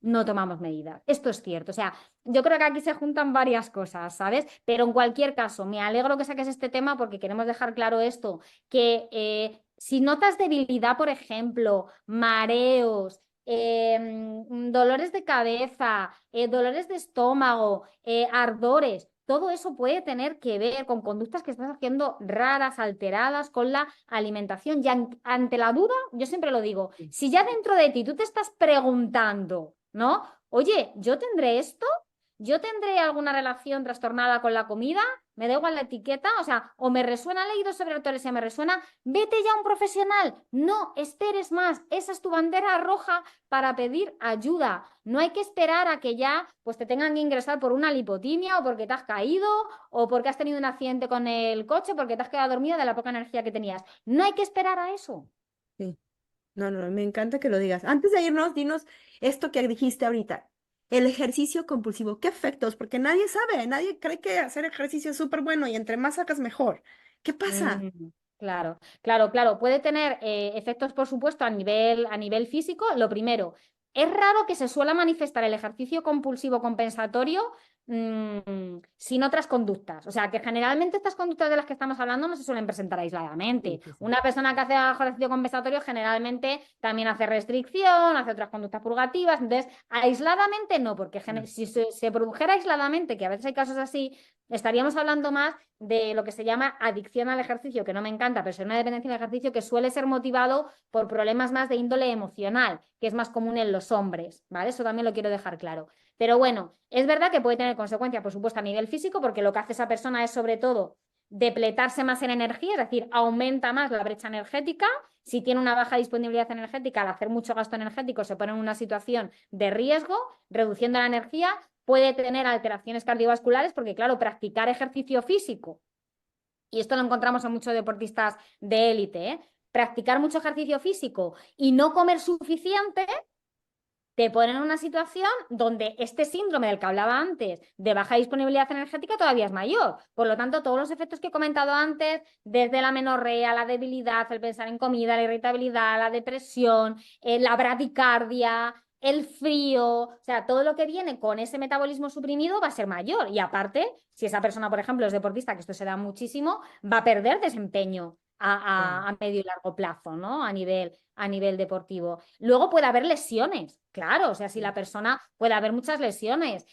no tomamos medidas. Esto es cierto. O sea, yo creo que aquí se juntan varias cosas, ¿sabes? Pero en cualquier caso, me alegro que saques este tema porque queremos dejar claro esto, que si notas debilidad, por ejemplo, mareos, dolores de cabeza, dolores de estómago, ardores, todo eso puede tener que ver con conductas que estás haciendo raras, alteradas con la alimentación. Y ante la duda, yo siempre lo digo, si ya dentro de ti tú te estás preguntando, ¿no? Oye, ¿yo tendré esto? ¿Yo tendré alguna relación trastornada con la comida? Me da igual la etiqueta, o sea, o me resuena, he leído sobre ortorexia, me resuena, vete ya a un profesional. No esperes más, esa es tu bandera roja para pedir ayuda. No hay que esperar a que ya pues te tengan que ingresar por una lipotimia o porque te has caído o porque has tenido un accidente con el coche, porque te has quedado dormida de la poca energía que tenías. No hay que esperar a eso. Sí. No, no, me encanta que lo digas. Antes de irnos, dinos esto que dijiste ahorita. El ejercicio compulsivo, ¿qué efectos? Porque nadie sabe, nadie cree que hacer ejercicio es súper bueno y entre más hagas mejor. ¿Qué pasa? Claro, claro, claro. Puede tener efectos, por supuesto, a nivel físico. Lo primero, es raro que se suele manifestar el ejercicio compulsivo compensatorio sin otras conductas. O sea, que generalmente estas conductas de las que estamos hablando no se suelen presentar Sí, aisladamente. sí, sí. Una persona que hace ejercicio compensatorio generalmente también hace restricción, hace otras conductas purgativas. Entonces, aisladamente no, porque No. si se produjera aisladamente, que a veces hay casos así, estaríamos hablando más de lo que se llama adicción al ejercicio, que no me encanta, pero es una dependencia del ejercicio que suele ser motivado por problemas más de índole emocional, que es más común en los hombres, ¿vale? Eso también lo quiero dejar claro. Pero bueno, es verdad que puede tener consecuencias, por supuesto, a nivel físico, porque lo que hace esa persona es sobre todo depletarse más en energía, es decir, aumenta más la brecha energética. Si tiene una baja disponibilidad energética, al hacer mucho gasto energético, se pone en una situación de riesgo, reduciendo la energía, puede tener alteraciones cardiovasculares, porque claro, practicar ejercicio físico, y esto lo encontramos en muchos deportistas de élite, ¿eh? Practicar mucho ejercicio físico y no comer suficiente te ponen en una situación donde este síndrome del que hablaba antes, de baja disponibilidad energética, todavía es mayor. Por lo tanto, todos los efectos que he comentado antes, desde la menorrea, la debilidad, el pensar en comida, la irritabilidad, la depresión, la bradicardia, el frío, o sea, todo lo que viene con ese metabolismo suprimido va a ser mayor. Y aparte, si esa persona, por ejemplo, es deportista, que esto se da muchísimo, va a perder desempeño a medio y largo plazo, ¿no? A nivel deportivo. Luego puede haber lesiones, claro, o sea, si la persona puede haber muchas lesiones,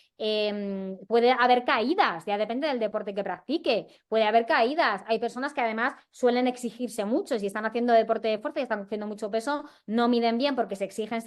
puede haber caídas, ya depende del deporte que practique, puede haber caídas. Hay personas que además suelen exigirse mucho, si están haciendo deporte de fuerza y están haciendo mucho peso, no miden bien porque se exigen,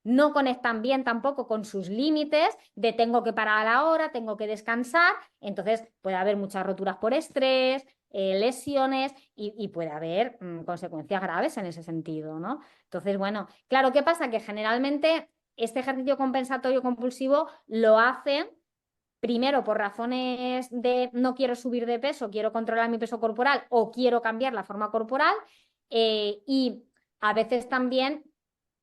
no conectan bien tampoco con sus límites de tengo que parar a la hora, tengo que descansar, entonces puede haber muchas roturas por estrés, lesiones y puede haber consecuencias graves en ese sentido, ¿no? Entonces, bueno, claro, ¿qué pasa? Que generalmente este ejercicio compensatorio compulsivo lo hacen primero por razones de no quiero subir de peso, quiero controlar mi peso corporal o quiero cambiar la forma corporal y a veces también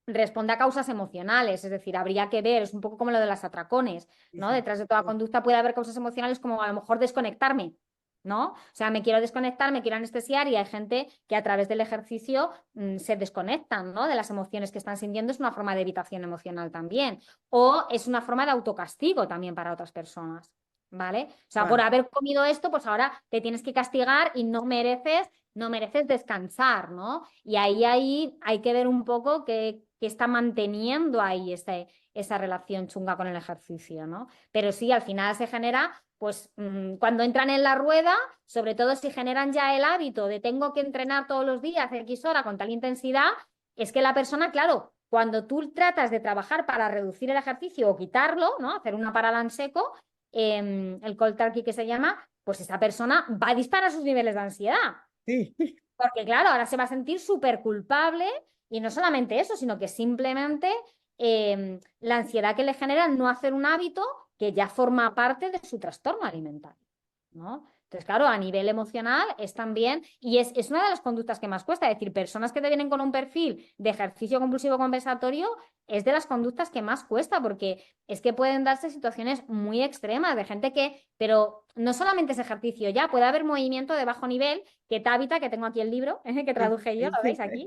responde a causas emocionales, es decir, habría que ver, es un poco como lo de las atracones, Sí, ¿no? sí. Detrás de toda conducta puede haber causas emocionales como a lo mejor desconectarme, ¿no? O sea, me quiero desconectar, me quiero anestesiar y hay gente que a través del ejercicio se desconectan, ¿no? De las emociones que están sintiendo, es una forma de evitación emocional también, o es una forma de autocastigo también para otras personas, ¿vale? O sea, por Wow. haber comido esto, pues ahora te tienes que castigar y no mereces descansar, ¿no? Y ahí hay que ver un poco qué está manteniendo ahí esa relación chunga con el ejercicio, ¿no? Pero sí, al final se genera, pues cuando entran en la rueda, sobre todo si generan ya el hábito de tengo que entrenar todos los días X hora con tal intensidad, es que la persona, claro, cuando tú tratas de trabajar para reducir el ejercicio o quitarlo, ¿no? Hacer una parada en seco, el cold turkey que se llama, pues esa persona va a disparar sus niveles de ansiedad. Sí. Porque claro, ahora se va a sentir súper culpable y no solamente eso, sino que simplemente la ansiedad que le genera no hacer un hábito que ya forma parte de su trastorno alimentario, ¿no? Entonces, claro, a nivel emocional es también, y es una de las conductas que más cuesta, es decir, personas que te vienen con un perfil de ejercicio compulsivo compensatorio, es de las conductas que más cuesta, porque es que pueden darse situaciones muy extremas de gente que, pero no solamente es ejercicio ya, puede haber movimiento de bajo nivel que Tabitha, que tengo aquí el libro, que Sí, traduje yo, sí, lo veis sí. aquí,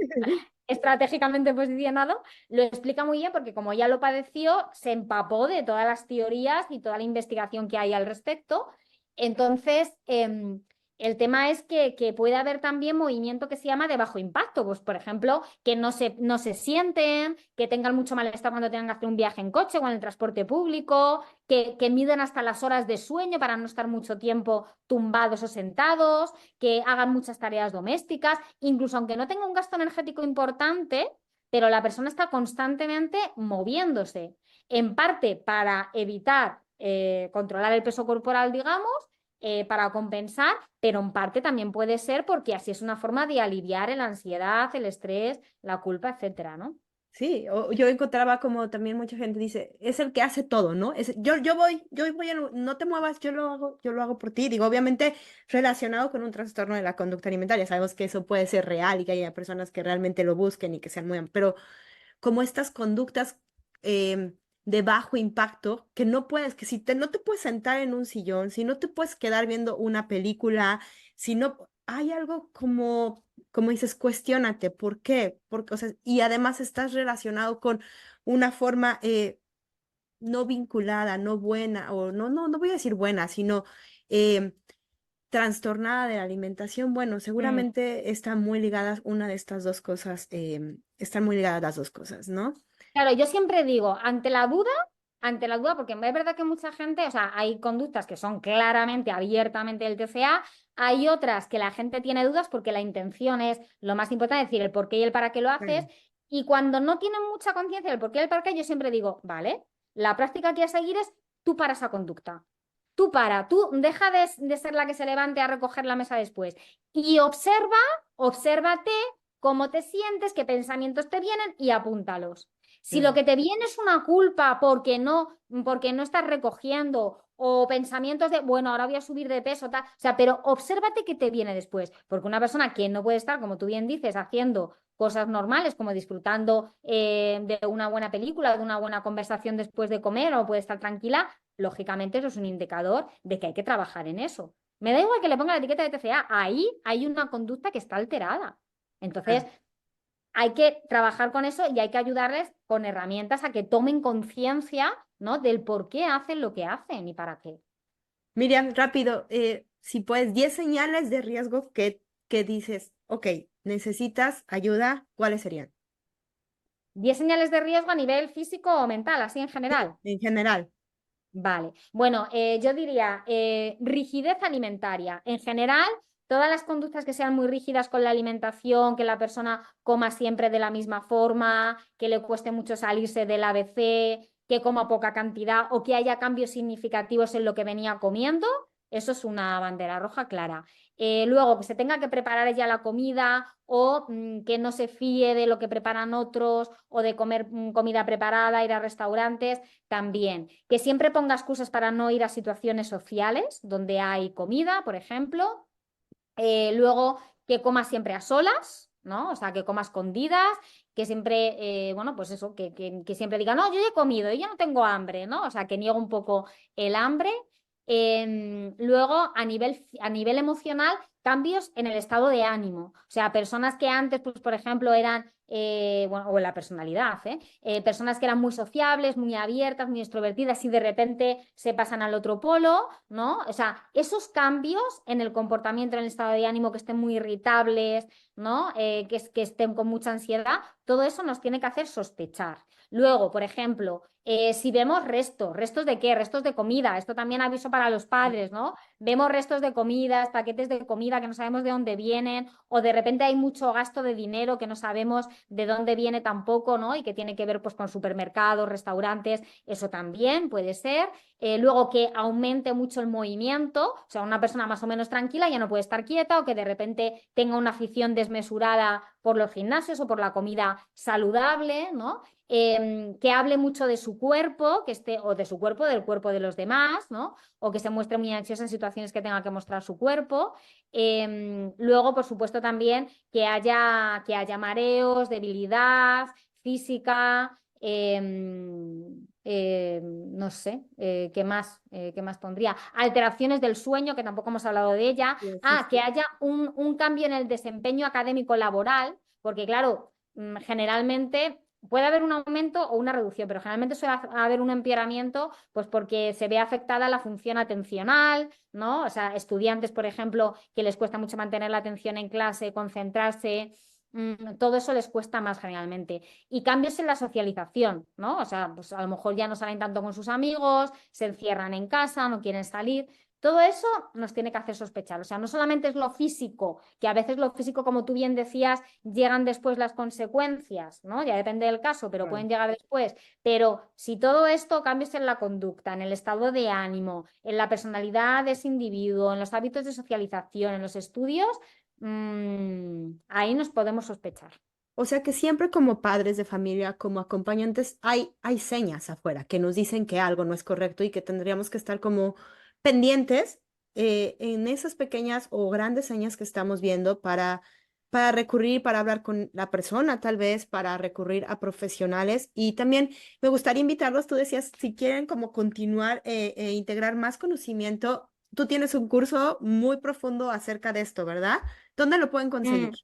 estratégicamente posicionado, lo explica muy bien porque como ya lo padeció, se empapó de todas las teorías y toda la investigación que hay al respecto. Entonces, el tema es que puede haber también movimiento que se llama de bajo impacto, pues por ejemplo, que no se sienten, que tengan mucho malestar cuando tengan que hacer un viaje en coche o en el transporte público, que miden hasta las horas de sueño para no estar mucho tiempo tumbados o sentados, que hagan muchas tareas domésticas, incluso aunque no tenga un gasto energético importante, pero la persona está constantemente moviéndose, en parte para evitar controlar el peso corporal, digamos, para compensar, pero en parte también puede ser porque así es una forma de aliviar la ansiedad, el estrés, la culpa, etcétera, ¿no? Sí, yo encontraba como también mucha gente dice, es el que hace todo, ¿no? Yo voy, no te muevas, yo lo hago por ti. Digo, obviamente relacionado con un trastorno de la conducta alimentaria, sabemos que eso puede ser real y que haya personas que realmente lo busquen y que sean muy, pero como estas conductas de bajo impacto, que no puedes, que si no te puedes sentar en un sillón, si no te puedes quedar viendo una película, si no, hay algo como dices, cuestiónate, ¿por qué? Porque, o sea, y además estás relacionado con una forma no vinculada, no buena, o no voy a decir buena, sino eh, trastornada de la alimentación. Bueno, Mm. seguramente están muy ligadas una de estas dos cosas, están muy ligadas las dos cosas, ¿no? Claro, yo siempre digo, ante la duda, porque es verdad que mucha gente, o sea, hay conductas que son claramente, abiertamente del TCA, hay otras que la gente tiene dudas porque la intención es lo más importante, es decir, el por qué y el para qué lo haces, Claro. y cuando no tienen mucha conciencia del por qué y el para qué, yo siempre digo, vale, La práctica que hay a seguir es tú para esa conducta. Tú deja de ser la que se levante a recoger la mesa después y obsérvate cómo te sientes, qué pensamientos te vienen y apúntalos. Si lo Claro. que te viene es una culpa porque no estás recogiendo o pensamientos de, bueno, ahora voy a subir de peso, tal, o sea, pero obsérvate qué te viene después, porque una persona que no puede estar, como tú bien dices, haciendo cosas normales como disfrutando de una buena película, de una buena conversación después de comer o puede estar tranquila, lógicamente eso es un indicador de que hay que trabajar en eso. Me da igual que le ponga la etiqueta de TCA, ahí hay una conducta que está alterada. Entonces, Claro. hay que trabajar con eso y hay que ayudarles con herramientas a que tomen conciencia, ¿no? Del por qué hacen lo que hacen y para qué. Miriam, rápido, si puedes, 10 señales de riesgo que dices, ok, necesitas ayuda, ¿cuáles serían? 10 señales de riesgo a nivel físico o mental, así en Sí, general. en general. Vale, bueno, yo diría rigidez alimentaria. En general, todas las conductas que sean muy rígidas con la alimentación, que la persona coma siempre de la misma forma, que le cueste mucho salirse del ABC, que coma poca cantidad o que haya cambios significativos en lo que venía comiendo, eso es una bandera roja clara. Luego, que se tenga que preparar ella la comida o que no se fíe de lo que preparan otros o de comer comida preparada, ir a restaurantes, también. Que siempre ponga excusas para no ir a situaciones sociales donde hay comida, por ejemplo. Luego, que coma siempre a solas, ¿no? O sea, que coma a escondidas, que siempre, bueno, pues eso, que siempre diga, no, yo ya he comido, yo ya no tengo hambre, ¿no? O sea, que niegue un poco el hambre. Luego, a nivel emocional, cambios en el estado de ánimo. O sea, personas que antes, pues, por ejemplo, eran, bueno, o en la personalidad, personas que eran muy sociables, muy abiertas, muy extrovertidas y de repente se pasan al otro polo, ¿no? O sea, esos cambios en el comportamiento, en el estado de ánimo, que estén muy irritables, ¿no? Que estén con mucha ansiedad, todo eso nos tiene que hacer sospechar. Luego, por ejemplo, si vemos ¿restos de qué? Restos de comida. Esto también aviso para los padres, ¿no? Vemos restos de comidas, paquetes de comida que no sabemos de dónde vienen, o de repente hay mucho gasto de dinero que no sabemos de dónde viene tampoco, ¿no? Y que tiene que ver pues con supermercados, restaurantes, eso también puede ser. Luego que aumente mucho el movimiento, o sea, una persona más o menos tranquila ya no puede estar quieta o que de repente tenga una afición desmesurada por los gimnasios o por la comida saludable, ¿no? Que hable mucho de su cuerpo, que esté, o de su cuerpo, del cuerpo de los demás, ¿no? O que se muestre muy ansiosa en situaciones que tenga que mostrar su cuerpo. Luego, por supuesto, también que haya mareos, debilidad física, no sé, ¿qué más pondría? Alteraciones del sueño, que tampoco hemos hablado de ella. Sí, Que sí. haya un cambio en el desempeño académico laboral, porque claro, generalmente puede haber un aumento o una reducción, pero generalmente suele haber un empeoramiento, pues porque se ve afectada la función atencional, ¿no? O sea, estudiantes, por ejemplo, que les cuesta mucho mantener la atención en clase, concentrarse. Todo eso les cuesta más generalmente. Y cambios en la socialización, ¿no? O sea, pues a lo mejor ya no salen tanto con sus amigos, se encierran en casa, no quieren salir. Todo eso nos tiene que hacer sospechar. O sea, no solamente es lo físico, que a veces lo físico, como tú bien decías, llegan después las consecuencias, ¿no? Ya depende del caso, pero Claro. pueden llegar después. Pero si todo esto, cambios en la conducta, en el estado de ánimo, en la personalidad de ese individuo, en los hábitos de socialización, en los estudios, ahí nos podemos sospechar. O sea que siempre como padres de familia, como acompañantes, hay señas afuera que nos dicen que algo no es correcto y que tendríamos que estar como pendientes en esas pequeñas o grandes señas que estamos viendo para recurrir, para hablar con la persona, tal vez, para recurrir a profesionales. Y también me gustaría invitarlos, tú decías, si quieren como continuar e integrar más conocimiento, tú tienes un curso muy profundo acerca de esto, ¿verdad? ¿Dónde lo pueden conseguir? Mm.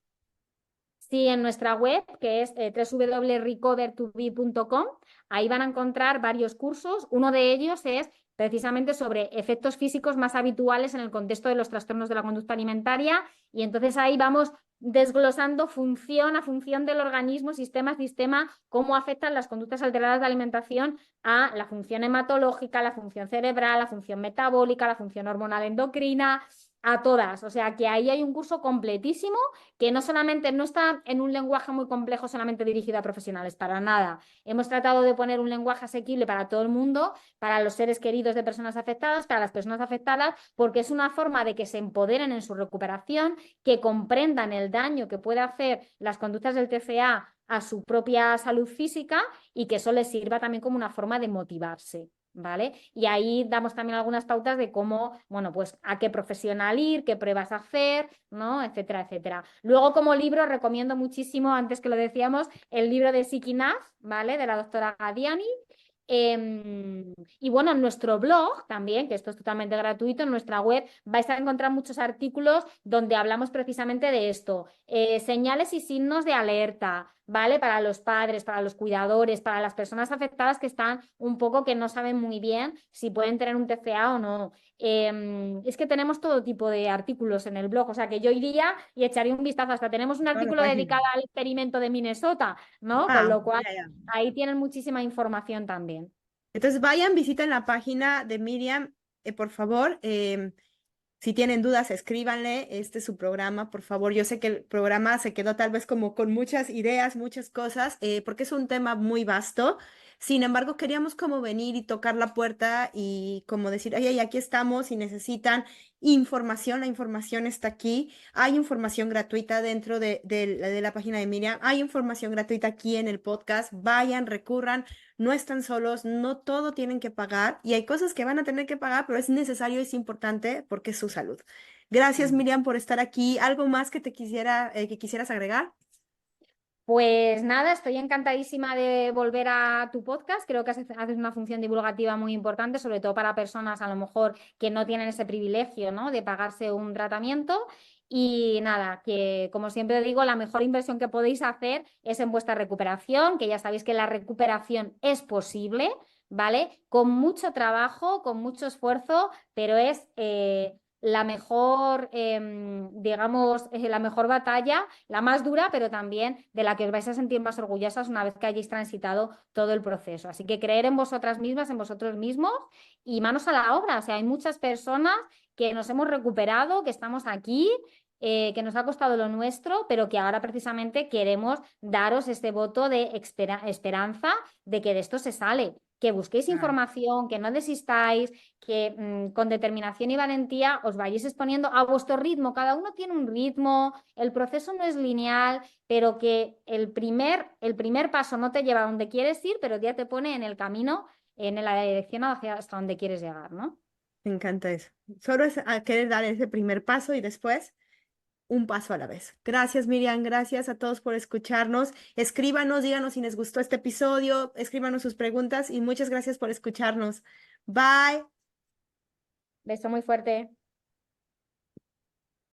Sí, en nuestra web, que es www.recover2b.com, ahí van a encontrar varios cursos. Uno de ellos es precisamente sobre efectos físicos más habituales en el contexto de los trastornos de la conducta alimentaria. Y entonces ahí vamos desglosando función a función del organismo, sistema a sistema, cómo afectan las conductas alteradas de alimentación a la función hematológica, la función cerebral, la función metabólica, la función hormonal endocrina. a todas. O sea que ahí hay un curso completísimo que no solamente no está en un lenguaje muy complejo solamente dirigido a profesionales, para nada. Hemos tratado de poner un lenguaje asequible para todo el mundo, para los seres queridos de personas afectadas, para las personas afectadas, porque es una forma de que se empoderen en su recuperación, que comprendan el daño que puede hacer las conductas del TCA a su propia salud física y que eso les sirva también como una forma de motivarse. ¿Vale? Y ahí damos también algunas pautas de cómo, bueno, pues a qué profesional ir, qué pruebas hacer, ¿no? Etcétera, etcétera. Luego, como libro, recomiendo muchísimo, antes que lo decíamos, el libro de Sikinaz, ¿vale? De la doctora Gadiani. Y bueno, en nuestro blog también, que esto es totalmente gratuito, en nuestra web vais a encontrar muchos artículos donde hablamos precisamente de esto. Señales y signos de alerta, ¿vale? Para los padres, para los cuidadores, para las personas afectadas que están un poco que no saben muy bien si pueden tener un TCA o no. Es que tenemos todo tipo de artículos en el blog, o sea que yo iría y echaría un vistazo. Hasta tenemos un Toda la artículo página. dedicado al experimento de Minnesota, ¿no? Con Ah, lo cual ya, ya. ahí tienen muchísima información también. Entonces vayan, visiten la página de Miriam, por favor. Si tienen dudas, escríbanle. Este es su programa, por favor. Yo sé que el programa se quedó tal vez como con muchas ideas, muchas cosas, porque es un tema muy vasto. Sin embargo, queríamos como venir y tocar la puerta y como decir, ay, ay, aquí estamos, si necesitan información, la información está aquí. Hay información gratuita dentro de la página de Miriam. Hay información gratuita aquí en el podcast. Vayan, recurran, no están solos, no todo tienen que pagar y hay cosas que van a tener que pagar, pero es necesario, es importante porque es su salud. Gracias, Mm. Miriam, por estar aquí. ¿Algo más que te quisiera, que quisieras agregar? Pues nada, estoy encantadísima de volver a tu podcast. Creo que haces una función divulgativa muy importante, sobre todo para personas a lo mejor que no tienen ese privilegio, ¿no? De pagarse un tratamiento. Y nada, que como siempre digo, la mejor inversión que podéis hacer es en vuestra recuperación, que ya sabéis que la recuperación es posible, ¿vale? Con mucho trabajo, con mucho esfuerzo, pero es la mejor, digamos, la mejor batalla, la más dura, pero también de la que os vais a sentir más orgullosas una vez que hayáis transitado todo el proceso. Así que creer en vosotras mismas, en vosotros mismos y manos a la obra. O sea, hay muchas personas que nos hemos recuperado, que estamos aquí. Que nos ha costado lo nuestro, pero que ahora precisamente queremos daros este voto de esperanza de que de esto se sale, que busquéis Ah, información, que no desistáis, que con determinación y valentía os vayáis exponiendo a vuestro ritmo. Cada uno tiene un ritmo, el proceso no es lineal, pero que el primer paso no te lleva a donde quieres ir, pero ya te pone en el camino, en la dirección hacia hasta donde quieres llegar, ¿no? me encanta eso. Solo es querer dar ese primer paso y después un paso a la vez. Gracias, Miriam. Gracias a todos por escucharnos. Escríbanos, díganos si les gustó este episodio, escríbanos sus preguntas y muchas gracias por escucharnos. Bye. Beso muy fuerte.